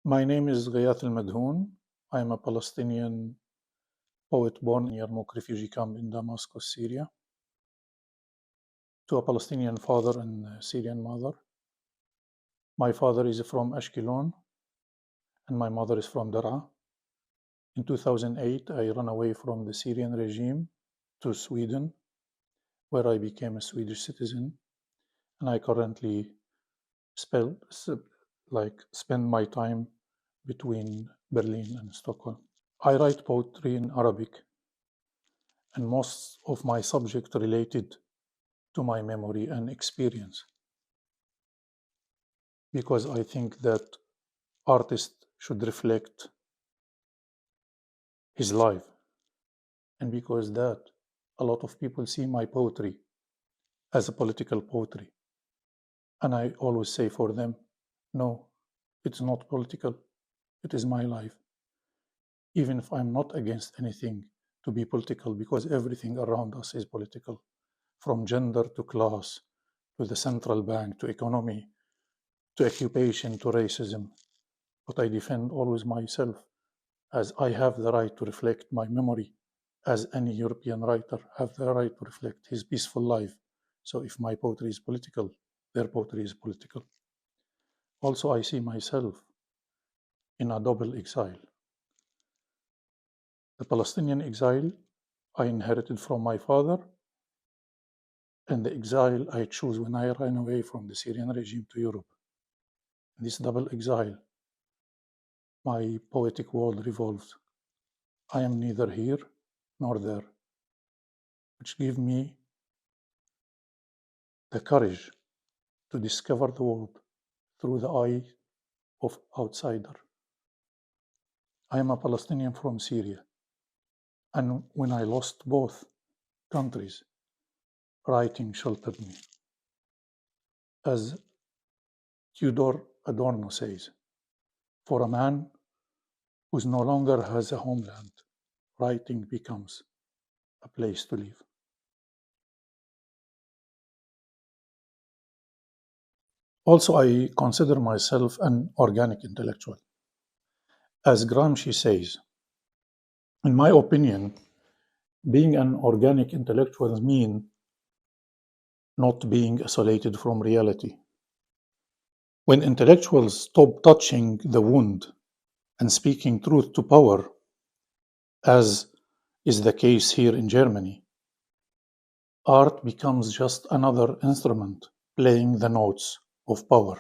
My name is Ghayath Almadhoun. I am a Palestinian poet born in Yarmouk refugee camp in Damascus, Syria, to a Palestinian father and a Syrian mother. My father is from Ashkelon and my mother is from Daraa. In 2008, I ran away from the Syrian regime to Sweden, where I became a Swedish citizen, and I currently spend my time between Berlin and Stockholm. I write poetry in Arabic, and most of my subject related to my memory and experience, because I think that artist should reflect his life, and because that a lot of people see my poetry as a political poetry, and I always say for them, no, it's not political, it is my life, even if I'm not against anything to be political, because everything around us is political, from gender to class, to the central bank, to economy, to occupation, to racism. But I defend always myself, as I have the right to reflect my memory, as any European writer have the right to reflect his peaceful life. So if my poetry is political, their poetry is political. Also, I see myself in a double exile. The Palestinian exile I inherited from my father, and the exile I chose when I ran away from the Syrian regime to Europe. In this double exile, my poetic world revolves. I am neither here nor there, which give me the courage to discover the world through the eye of outsider. I am a Palestinian from Syria, and when I lost both countries, writing sheltered me. As Theodor Adorno says, for a man who no longer has a homeland, writing becomes a place to live. Also, I consider myself an organic intellectual. As Gramsci says, in my opinion, being an organic intellectual means not being isolated from reality. When intellectuals stop touching the wound and speaking truth to power, as is the case here in Germany, art becomes just another instrument playing the notes of power.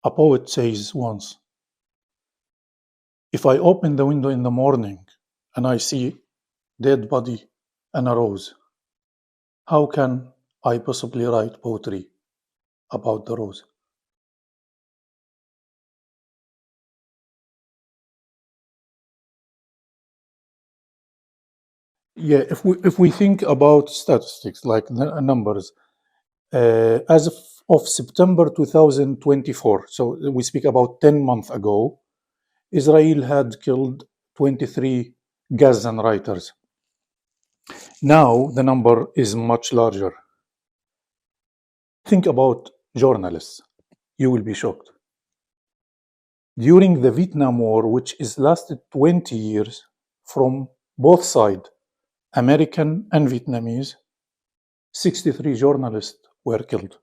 A poet says once, if I open the window in the morning and I see dead body and a rose, how can I possibly write poetry about the rose? Yeah, if we think about statistics like the numbers, as of September 2024, so we speak about 10 months ago, Israel had killed 23 Gazan writers. Now the number is much larger. Think about journalists. You will be shocked. During the Vietnam War, which is lasted 20 years, from both sides, American and Vietnamese, 63 journalists were killed.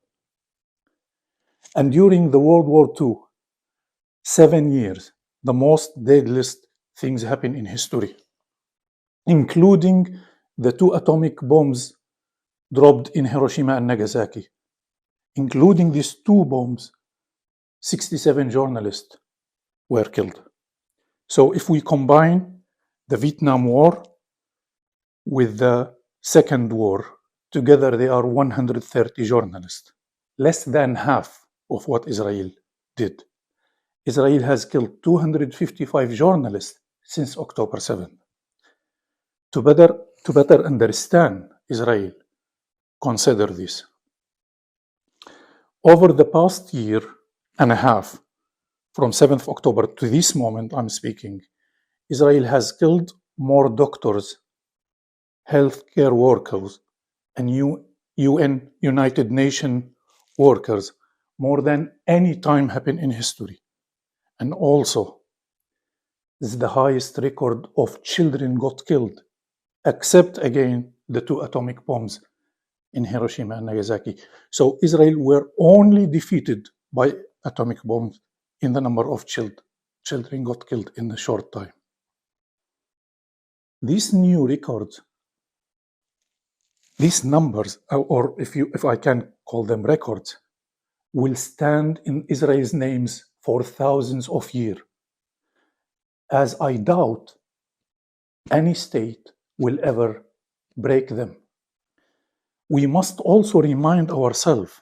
And during the World War II, 7 years, the most deadliest things happened in history, including the 2 atomic bombs dropped in Hiroshima and Nagasaki. Including these 2 bombs, 67 journalists were killed. So if we combine the Vietnam War with the Second War, together they are 130 journalists, less than half of what Israel did. Israel has killed 255 journalists since October 7. To better understand Israel, consider this. Over the past year and a half, from 7th October to this moment I'm speaking, Israel has killed more doctors, healthcare workers, and UN United Nations workers more than any time happened in history. and also is the highest record of children got killed, except again the 2 atomic bombs in Hiroshima and Nagasaki. So Israel were only defeated by atomic bombs in the number of children got killed in a short time. These new records, these numbers, or if I can call them records, will stand in Israel's names for thousands of years, as I doubt any state will ever break them. We must also remind ourselves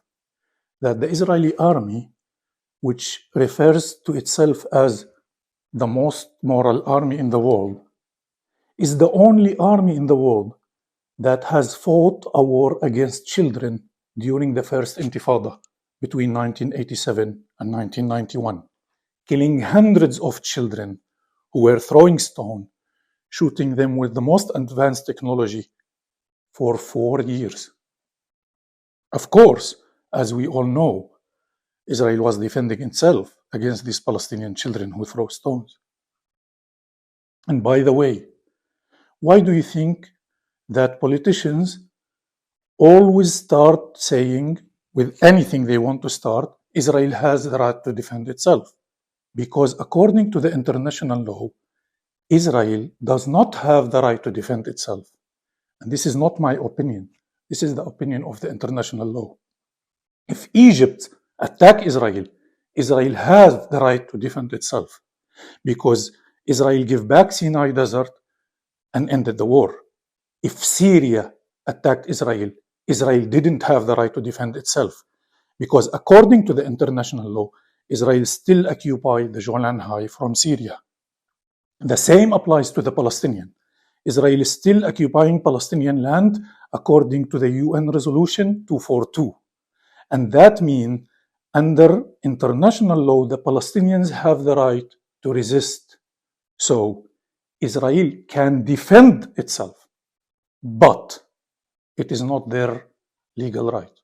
that the Israeli army, which refers to itself as the most moral army in the world, is the only army in the world that has fought a war against children during the first Intifada between 1987 and 1991, killing hundreds of children who were throwing stones, shooting them with the most advanced technology for 4 years. Of course, as we all know, Israel was defending itself against these Palestinian children who throw stones. And by the way, why do you think that politicians always start saying, with anything they want to start, Israel has the right to defend itself? Because according to the international law, Israel does not have the right to defend itself. And this is not my opinion. This is the opinion of the international law. If Egypt attack Israel, Israel has the right to defend itself because Israel gave back Sinai Desert and ended the war. If Syria attacked Israel, Israel didn't have the right to defend itself because according to the international law, Israel still occupied the Golan Heights from Syria. The same applies to the Palestinian. Israel is still occupying Palestinian land according to the UN Resolution 242. And that means under international law, the Palestinians have the right to resist. So Israel can defend itself, but it is not their legal right.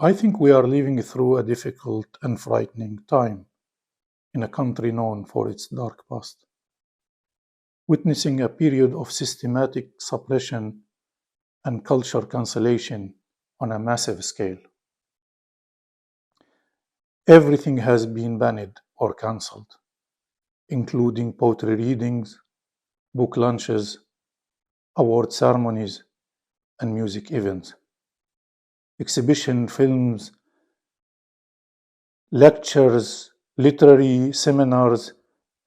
I think we are living through a difficult and frightening time in a country known for its dark past, witnessing a period of systematic suppression and culture cancellation on a massive scale. Everything has been banned or cancelled, including poetry readings, book launches, award ceremonies, and music events. Exhibition, films, lectures, literary seminars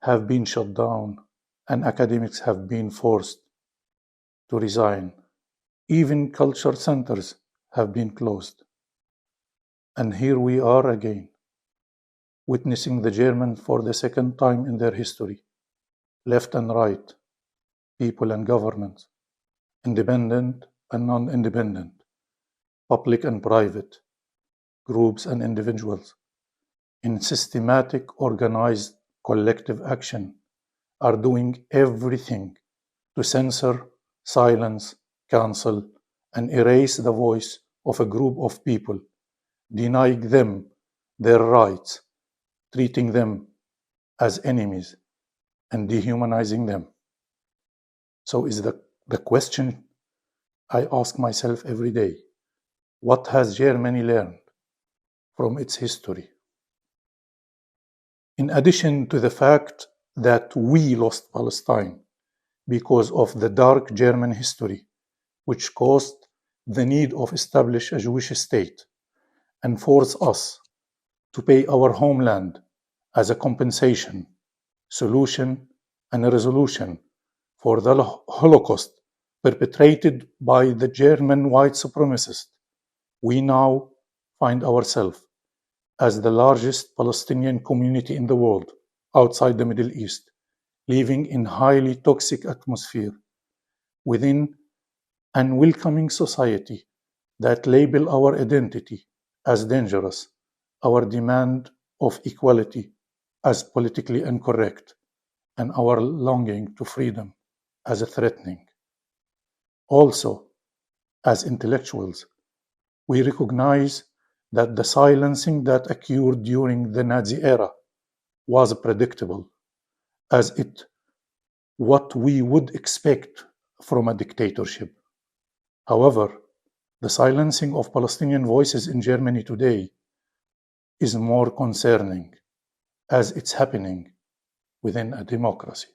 have been shut down, and academics have been forced to resign. Even culture centers have been closed. And here we are again, witnessing the Germans for the second time in their history, left and right, people and governments, independent and non-independent, public and private, groups and individuals, in systematic, organized, collective action, are doing everything to censor, silence, cancel, and erase the voice of a group of people, denying them their rights, treating them as enemies, and dehumanizing them. So is the question I ask myself every day: what has Germany learned from its history? In addition to the fact that we lost Palestine because of the dark German history, which caused the need of establish a Jewish state and force us to pay our homeland as a compensation, solution, and a resolution for the Holocaust perpetrated by the German white supremacists, we now find ourselves as the largest Palestinian community in the world outside the Middle East, living in highly toxic atmosphere within an unwelcoming society that label our identity as dangerous, our demand of equality as politically incorrect, and our longing to freedom as a threatening. Also, as intellectuals, we recognize that the silencing that occurred during the Nazi era was predictable, as it what we would expect from a dictatorship. However, the silencing of Palestinian voices in Germany today is more concerning, as it's happening within a democracy.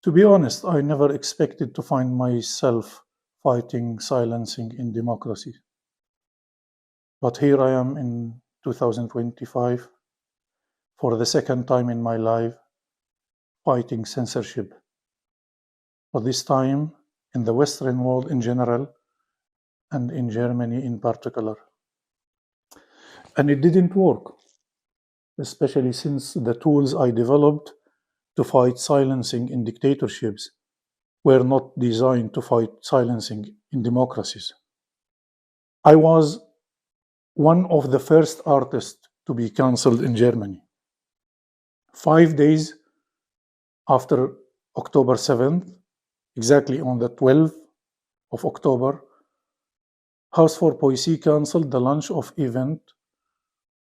To be honest, I never expected to find myself fighting silencing in democracy. But here I am in 2025, for the second time in my life, fighting censorship. But this time in the Western world in general, and in Germany in particular. And it didn't work, especially since the tools I developed to fight silencing in dictatorships were not designed to fight silencing in democracies. I was one of the first artists to be cancelled in Germany. 5 days after October 7th, exactly on the 12th of October, House for Poesy cancelled the launch of event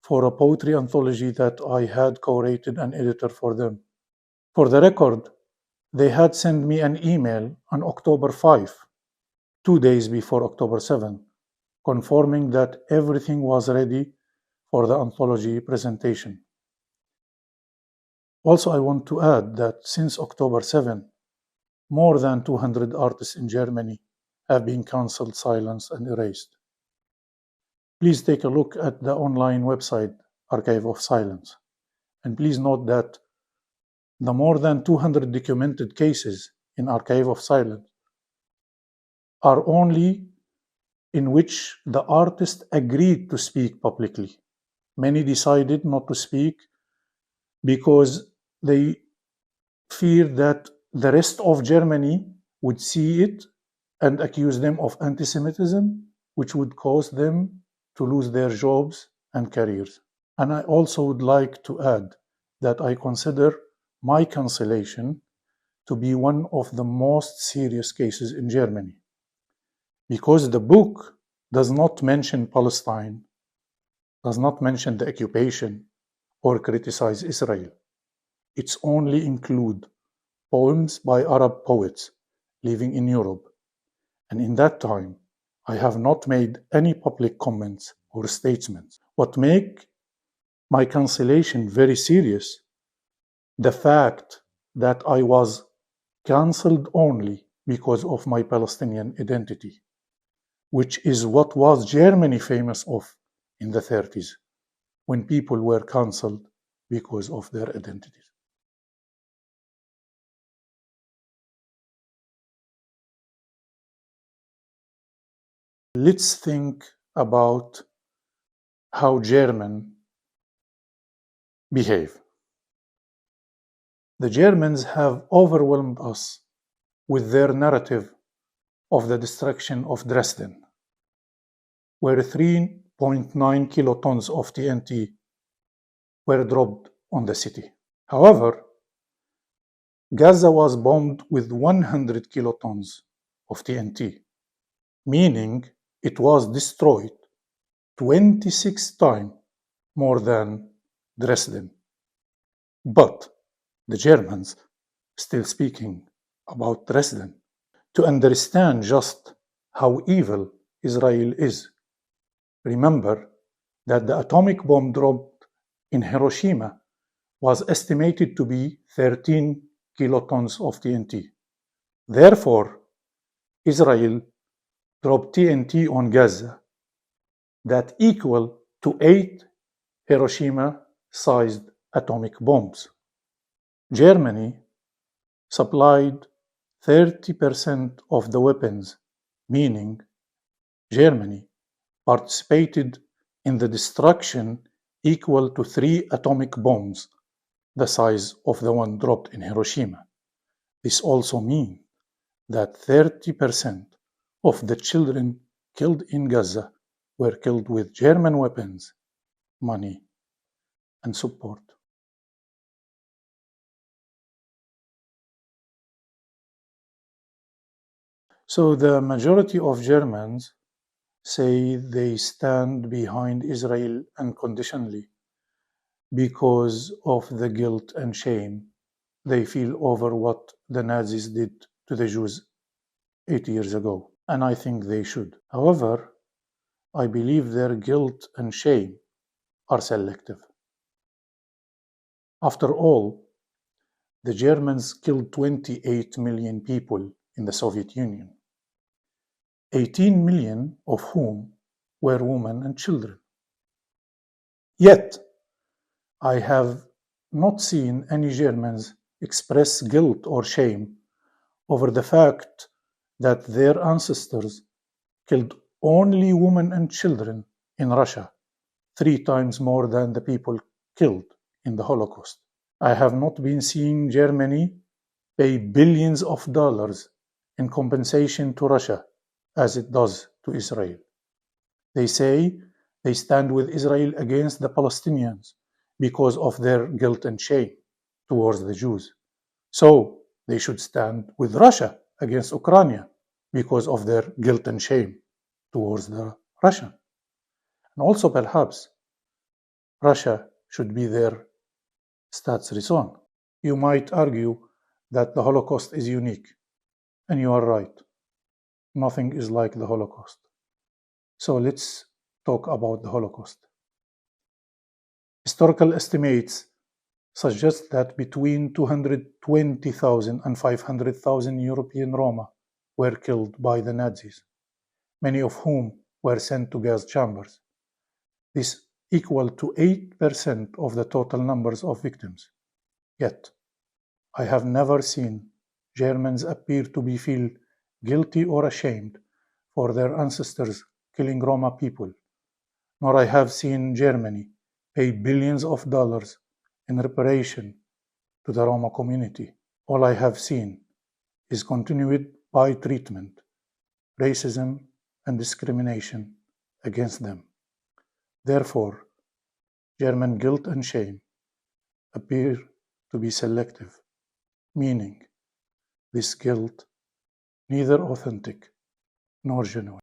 for a poetry anthology that I had co-rated and edited for them. For the record, they had sent me an email on October 5, 2 days before October 7, confirming that everything was ready for the anthology presentation. Also, I want to add that since October 7, more than 200 artists in Germany have been cancelled, silenced, and erased. Please take a look at the online website Archive of Silence, and please note that the more than 200 documented cases in Archive of Silence are only in which the artist agreed to speak publicly. Many decided not to speak because they feared that the rest of Germany would see it and accuse them of anti-Semitism, which would cause them to lose their jobs and careers. And I also would like to add that I consider my cancellation to be one of the most serious cases in Germany, because the book does not mention Palestine, does not mention the occupation, or criticize Israel. It's only include poems by Arab poets living in Europe. And in that time, I have not made any public comments or statements. What make my cancellation very serious, the fact that I was cancelled only because of my Palestinian identity, which is what was Germany famous of in the 30s, when people were cancelled because of their identities. Let's think about how Germans behave. The Germans have overwhelmed us with their narrative of the destruction of Dresden, where 3.9 kilotons of TNT were dropped on the city. However, Gaza was bombed with 100 kilotons of TNT, meaning it was destroyed 26 times more than Dresden. But the Germans still speaking about Dresden. To understand just how evil Israel is, remember that the atomic bomb dropped in Hiroshima was estimated to be 13 kilotons of TNT. Therefore, Israel dropped TNT on Gaza that equal to 8 Hiroshima-sized atomic bombs. Germany supplied 30% of the weapons, meaning Germany participated in the destruction equal to 3 atomic bombs, the size of the one dropped in Hiroshima. This also means that 30% of the children killed in Gaza were killed with German weapons, money, and support. So the majority of Germans say they stand behind Israel unconditionally because of the guilt and shame they feel over what the Nazis did to the Jews 8 years ago, and I think they should. However, I believe their guilt and shame are selective. After all, the Germans killed 28 million people in the Soviet Union, 18 million of whom were women and children. Yet, I have not seen any Germans express guilt or shame over the fact that their ancestors killed only women and children in Russia, 3 times more than the people killed in the Holocaust. I have not been seeing Germany pay billions of dollars in compensation to Russia as it does to Israel. They say they stand with Israel against the Palestinians because of their guilt and shame towards the Jews. So they should stand with Russia against Ukraine because of their guilt and shame towards the Russian. And also perhaps Russia should be their Staatsräson. You might argue that the Holocaust is unique, and you are right. Nothing is like the Holocaust. So let's talk about the Holocaust. Historical estimates suggest that between 220,000 and 500,000 European Roma were killed by the Nazis, many of whom were sent to gas chambers. This equal to 8% of the total numbers of victims. Yet, I have never seen Germans appear to feel guilty or ashamed for their ancestors killing Roma people, nor I have seen Germany pay billions of dollars in reparation to the Roma community. All I have seen is continued bad treatment, racism, and discrimination against them. Therefore, German guilt and shame appear to be selective, meaning this guilt neither authentic nor genuine.